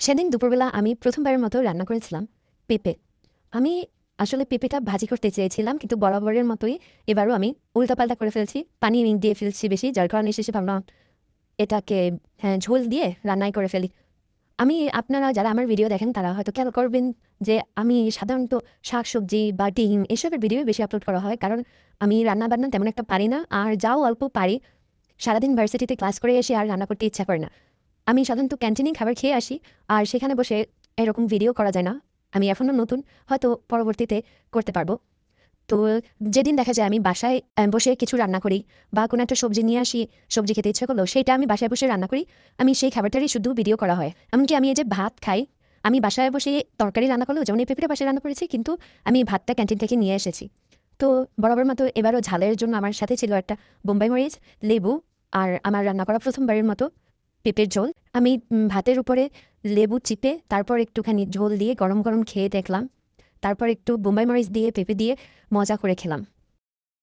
সেদিন দুপুরবেলা আমি প্রথমবারের মতো রান্না করেছিলাম পেঁপে। আমি আসলে পেঁপেটা ভাজি করতে চেয়েছিলাম, কিন্তু বরাবরের মতোই এবারও আমি উল্টাপাল্টা করে ফেলছি। পানি দিয়ে ফেলছি বেশি, যার কারণে শেষে ভাবলাম এটাকে ঝোল দিয়ে রান্নাই করে ফেলি। আপনারা যারা আমার ভিডিও দেখেন তারা হয়তো খেয়াল করবেন যে আমি সাধারণত শাকসবজি বা ডিম এসবের ভিডিও বেশি আপলোড করা হয়, কারণ আমি রান্না বান্না তেমন একটা পারি না। আর যাও অল্প পারি, সারাদিন ভার্সিটিতে ক্লাস করে এসে আর রান্না করতে ইচ্ছা করে না। আমি সাধারণত ক্যান্টিনেই খাবার খেয়ে আসি, আর সেখানে বসে এরকম ভিডিও করা যায় না। আমি এখনও নতুন, হয়তো পরবর্তীতে করতে পারবো। তো যেদিন দেখা যায় আমি বাসায় বসে কিছু রান্না করি বা কোনো একটা সবজি নিয়ে আসি, সবজি খেতে ইচ্ছা করলো, সেটা আমি বাসায় বসে রান্না করি। আমি সেই খাবারটারই শুধু ভিডিও করা হয়। এমনকি আমি এই যে ভাত খাই, আমি বাসায় বসে তরকারি রান্না করলেও, যেমন এই পেঁপেটা বাসায় রান্না করেছি, কিন্তু আমি ভাতটা ক্যান্টিন থেকে নিয়ে এসেছি। তো বরাবর মতো এবারও ঝালের জন্য আমার সাথে ছিল একটা বোম্বাই মরিচ, লেবু, আর আমার রান্না করা প্রথমবারের মতো পেঁপের ঝোল। আমি ভাতের উপরে লেবু চিপে তারপর একটুখানি ঝোল দিয়ে গরম গরম খেয়ে দেখলাম। তারপর একটু বোম্বাই মরিচ দিয়ে পেঁপে দিয়ে মজা করে খেলাম।